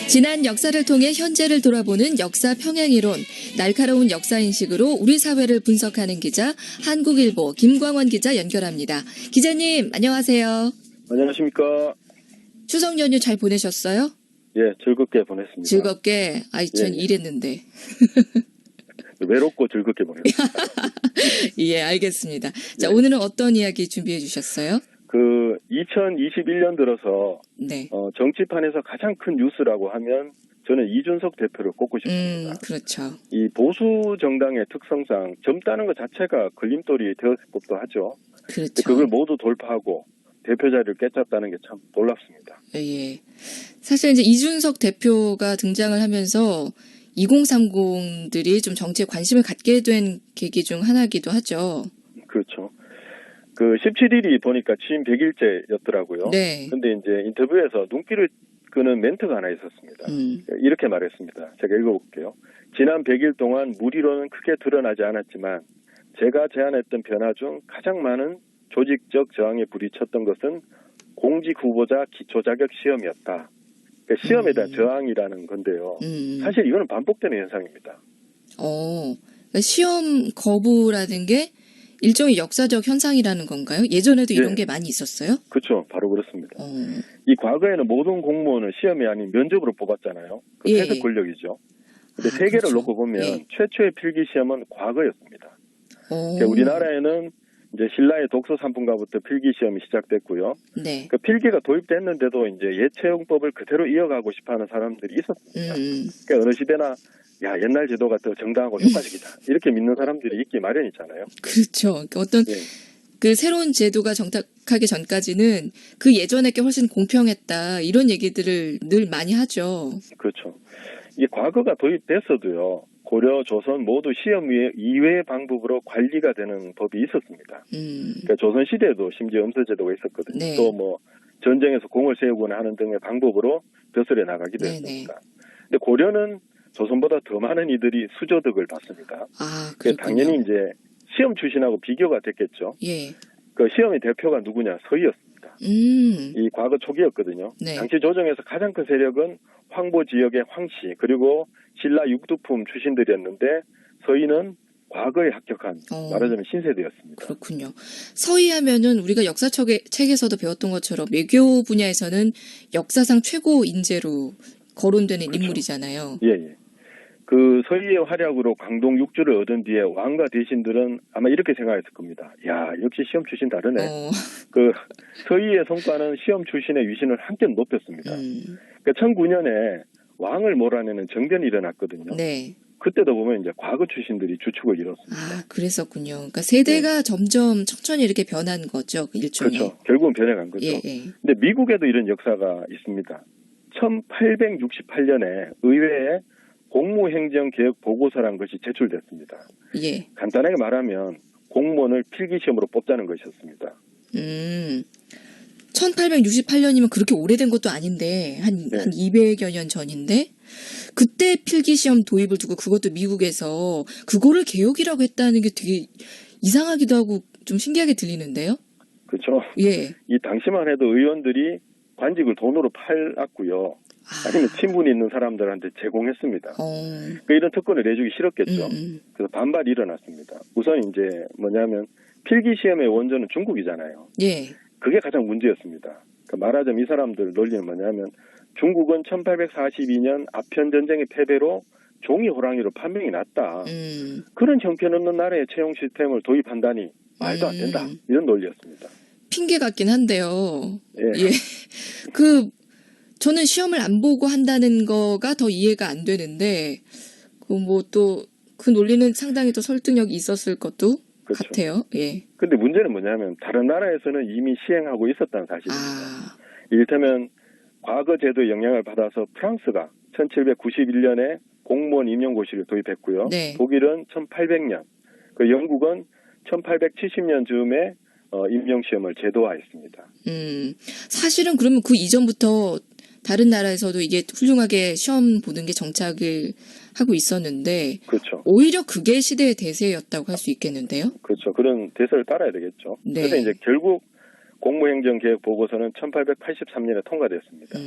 지난 역사를 통해 현재를 돌아보는 역사 평행이론, 날카로운 역사 인식으로 우리 사회를 분석하는 기자, 한국일보 김광원 기자 연결합니다. 기자님, 안녕하세요. 안녕하십니까. 추석 연휴 잘 보내셨어요? 예, 즐겁게 보냈습니다. 즐겁게? 전 일했는데. 외롭고 즐겁게 보냈습니다. 예, 알겠습니다. 자, 오늘은 어떤 이야기 준비해 주셨어요? 2021년 들어서 네. 정치판에서 가장 큰 뉴스라고 하면 저는 이준석 대표를 꼽고 싶습니다. 그렇죠. 이 보수 정당의 특성상 젊다는 것 자체가 걸림돌이 되었을 법도 하죠. 그렇죠. 그걸 모두 돌파하고 대표 자리를 꿰찼다는 게 참 놀랍습니다. 예. 사실 이제 이준석 대표가 등장을 하면서 2030들이 좀 정치에 관심을 갖게 된 계기 중 하나이기도 하죠. 그렇죠. 17일이 보니까 취임 100일째였더라고요. 네. 근데 이제 인터뷰에서 눈길을 끄는 멘트가 하나 있었습니다. 이렇게 말했습니다. 제가 읽어볼게요. 지난 100일 동안 무리로는 크게 드러나지 않았지만 제가 제안했던 변화 중 가장 많은 조직적 저항에 부딪혔던 것은 공직 후보자 기초자격 시험이었다. 그러니까 시험에 대한 저항이라는 건데요. 사실 이거는 반복되는 현상입니다. 그러니까 시험 거부라는 게 일종의 역사적 현상이라는 건가요? 예전에도 이런 게 많이 있었어요? 그렇죠. 바로 그렇습니다. 이 과거에는 모든 공무원을 시험이 아닌 면접으로 뽑았잖아요. 세습 권력이죠. 근데 세계를 그렇죠. 놓고 보면 최초의 필기 시험은 과거였습니다. 그러니까 우리나라에는 이제 신라의 독서 3분가부터 필기 시험이 시작됐고요. 네. 그 필기가 도입됐는데도 이제 예체용법을 그대로 이어가고 싶어하는 사람들이 있었습니다. 그러니까 어느 시대나 옛날 제도가 더 정당하고 효과적이다. 이렇게 믿는 사람들이 있기 마련이잖아요. 그렇죠. 그러니까 어떤 그 새로운 제도가 정착하기 전까지는 그 예전에 게 훨씬 공평했다. 이런 얘기들을 늘 많이 하죠. 그렇죠. 이게 과거가 도입됐어도요. 고려, 조선 모두 시험 이외의 방법으로 관리가 되는 법이 있었습니다. 그러니까 조선 시대에도 심지어 음서제도가 있었거든요. 네. 또 뭐 전쟁에서 공을 세우거나 하는 등의 방법으로 벼슬에 나가기도 했습니다. 근데 고려는 조선보다 더 많은 이들이 수저득을 받습니다. 당연히 이제 시험 출신하고 비교가 됐겠죠. 예. 그 시험의 대표가 누구냐? 서희였습니다. 이 과거 초기였거든요. 네. 당시 조정에서 가장 큰 세력은 황보 지역의 황씨 그리고 신라 육두품 출신들이었는데 서희는 과거에 합격한 말하자면 신세대였습니다. 그렇군요. 서희하면은 우리가 역사책에서도 배웠던 것처럼 외교 분야에서는 역사상 최고 인재로 거론되는 인물이잖아요. 예. 그 서희의 활약으로 강동 육주를 얻은 뒤에 왕과 대신들은 아마 이렇게 생각했을 겁니다. 역시 시험 출신 다르네. 그 서희의 성과는 시험 출신의 위신을 한뼘 높였습니다. 그러니까 1009년에 왕을 몰아내는 정변이 일어났거든요. 네. 그때도 보면 이제 과거 출신들이 주축을 이뤘습니다. 그랬었군요. 그러니까 세대가 점점 천천히 이렇게 변한 거죠. 일종의. 그렇죠. 결국은 변해간 거죠. 예. 근데 미국에도 이런 역사가 있습니다. 1868년에 의회에 공무행정개혁 보고서란 것이 제출됐습니다. 예. 간단하게 말하면 공무원을 필기시험으로 뽑자는 것이었습니다. 1868년이면 그렇게 오래된 것도 아닌데 한 200여 년 전인데 그때 필기시험 도입을 두고 그것도 미국에서 그거를 개혁이라고 했다는 게 되게 이상하기도 하고 좀 신기하게 들리는데요. 그렇죠. 예. 이 당시만 해도 의원들이 관직을 돈으로 팔았고요. 아니면 친분이 있는 사람들한테 제공했습니다. 그러니까 이런 특권을 내주기 싫었겠죠. 그래서 반발이 일어났습니다. 우선 이제 뭐냐면 필기시험의 원조는 중국이잖아요. 예. 그게 가장 문제였습니다. 그러니까 말하자면 이 사람들 논리는 뭐냐면 중국은 1842년 아편전쟁의 패배로 종이 호랑이로 판명이 났다. 그런 형편없는 나라의 채용 시스템을 도입한다니 말도 안 된다. 이런 논리였습니다. 핑계 같긴 한데요. 예. 저는 시험을 안 보고 한다는 거가 더 이해가 안 되는데, 그 논리는 상당히 더 설득력이 있었을 것도 같아요. 예. 근데 문제는 뭐냐면, 다른 나라에서는 이미 시행하고 있었다는 사실입니다. 이를테면, 과거 제도의 영향을 받아서 프랑스가 1791년에 공무원 임용고시를 도입했고요. 네. 독일은 1800년, 영국은 1870년 즈음에 임용시험을 제도화했습니다. 사실은 그러면 그 이전부터 다른 나라에서도 이게 훌륭하게 시험 보는 게 정착을 하고 있었는데 그렇죠. 오히려 그게 시대의 대세였다고 할 수 있겠는데요. 그렇죠. 그런 대세를 따라야 되겠죠. 네. 그래서 이제 결국 공무행정개혁 보고서는 1883년에 통과됐습니다.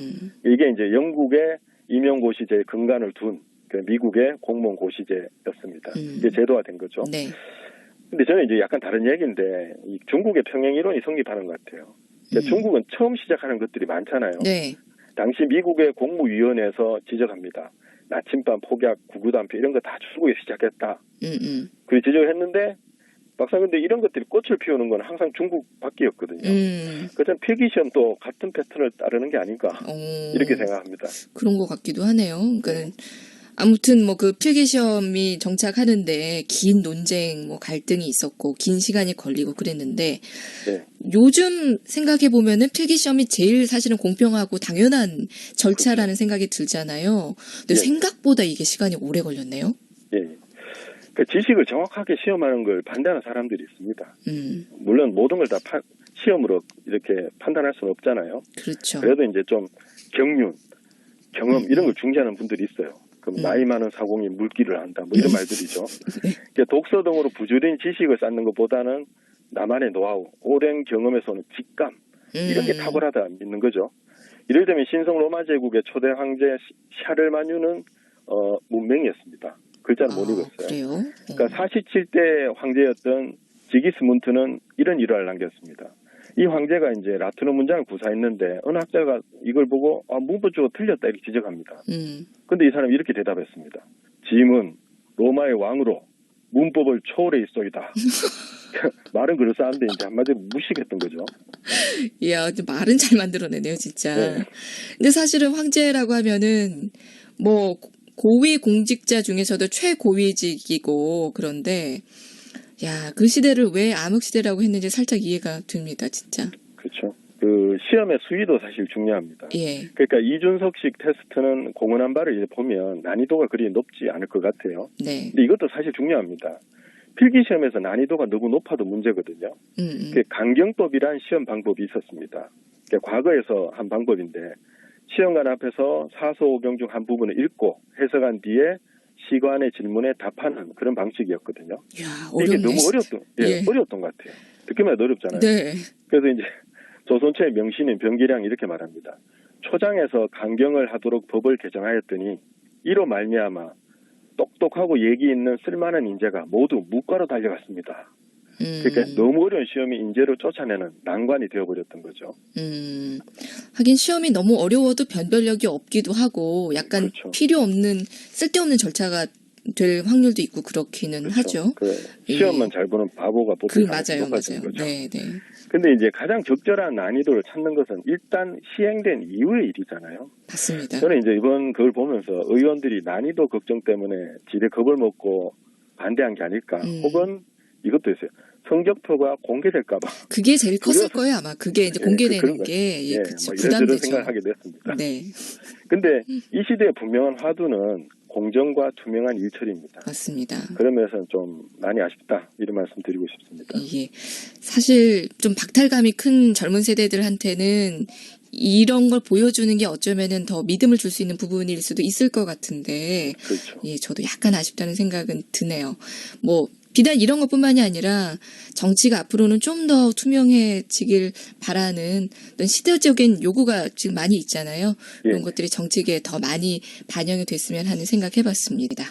이게 이제 영국의 임용고시제의 근간을 둔 미국의 공무원 고시제였습니다. 이게 제도화 된 거죠. 네. 근데 저는 이제 약간 다른 얘기인데 이 중국의 평행 이론이 성립하는 것 같아요. 그러니까 중국은 처음 시작하는 것들이 많잖아요. 네. 당시 미국의 공무위원회에서 지적합니다. 나침반, 폭약, 구구단표 이런 거 다 중국에 시작했다. 그 지적을 했는데 막상 근데 이런 것들이 꽃을 피우는 건 항상 중국 밖이었거든요. 그래서 필기시험도 같은 패턴을 따르는 게 아닌가 이렇게 생각합니다. 그런 것 같기도 하네요. 그러니까 아무튼 뭐 그 필기시험이 정착하는데 긴 논쟁, 뭐 갈등이 있었고 긴 시간이 걸리고 그랬는데 네. 요즘 생각해 보면은 필기시험이 제일 사실은 공평하고 당연한 절차라는 생각이 들잖아요. 근데 생각보다 이게 시간이 오래 걸렸네요. 예. 그 지식을 정확하게 시험하는 걸 반대하는 사람들이 있습니다. 물론 모든 걸 다 시험으로 이렇게 판단할 수는 없잖아요. 그렇죠. 그래도 이제 좀 경륜, 경험 이런 걸 중시하는 분들이 있어요. 그럼 나이 많은 사공이 물기를 안다, 뭐 이런 말들이죠. 네. 독서 등으로 부주된 지식을 쌓는 것보다는 나만의 노하우, 오랜 경험에서 오는 직감 이런 게 탁월하다 믿는 거죠. 이럴 때면 신성 로마 제국의 초대 황제 샤를마뉴는 문맹이었습니다. 글자를 못 읽었어요. 그래요? 그러니까 47대 황제였던 지기스문트는 이런 일화를 남겼습니다. 이 황제가 이제 라틴어 문장을 구사했는데 어느 학자가 이걸 보고 문법적으로 틀렸다 이렇게 지적합니다. 그런데 이 사람이 이렇게 대답했습니다. 짐은 로마의 왕으로 문법을 초월해 있소이다. 말은 그럴싸한데 이제 한마디로 무식했던 거죠. 이야, 말은 잘 만들어내네요, 진짜. 네. 근데 사실은 황제라고 하면은 뭐 고위 공직자 중에서도 최고위직이고 그런데 야, 그 시대를 왜 암흑시대라고 했는지 살짝 이해가 됩니다, 진짜. 그렇죠. 그 시험의 수위도 사실 중요합니다. 예. 그러니까 이준석식 테스트는 공헌한 바를 이제 보면 난이도가 그리 높지 않을 것 같아요. 네. 근데 이것도 사실 중요합니다. 필기시험에서 난이도가 너무 높아도 문제거든요. 강경법이란 시험 방법이 있었습니다. 과거에서 한 방법인데 시험관 앞에서 사소오경 중 한 부분을 읽고 해석한 뒤에 시관의 질문에 답하는 그런 방식이었거든요. 이야, 이게 어렵네. 너무 어려웠던 것 같아요. 듣기만 해도 어렵잖아요. 네. 그래서 이제 조선초의 명신인 병기량이 이렇게 말합니다. 초장에서 강경을 하도록 법을 개정하였더니 이로 말미암아 똑똑하고 예기 있는 쓸만한 인재가 모두 무과로 달려갔습니다. 그러니까 너무 어려운 시험이 인재를 쫓아내는 난관이 되어버렸던 거죠. 하긴 시험이 너무 어려워도 변별력이 없기도 하고 약간 그렇죠. 필요 없는 쓸데없는 절차가 될 확률도 있고 그렇기는 하죠. 시험만 잘 보는 바보가 보통 맞아요. 높아지는 거죠. 네. 근데 이제 가장 적절한 난이도를 찾는 것은 일단 시행된 이후의 일이잖아요. 맞습니다. 저는 이제 이번 그걸 보면서 의원들이 난이도 걱정 때문에 지레 겁을 먹고 반대한 게 아닐까. 혹은 이것도 있어요. 성적표가 공개될까봐. 그게 제일 컸을 거예요, 아마. 그게 이제 공개되는 게. 그쵸. 부담되죠. 이런 생각하게 됐습니다. 네. 근데 이 시대의 분명한 화두는 공정과 투명한 일처리입니다. 맞습니다. 그런 면에서는 좀 많이 아쉽다 이런 말씀 드리고 싶습니다. 예. 사실 좀 박탈감이 큰 젊은 세대들한테는 이런 걸 보여주는 게 어쩌면은 더 믿음을 줄 수 있는 부분일 수도 있을 것 같은데. 그렇죠. 예, 저도 약간 아쉽다는 생각은 드네요. 뭐 비단 이런 것뿐만이 아니라 정치가 앞으로는 좀 더 투명해지길 바라는 어떤 시대적인 요구가 지금 많이 있잖아요. 이런 것들이 정치계에 더 많이 반영이 됐으면 하는 생각 해봤습니다.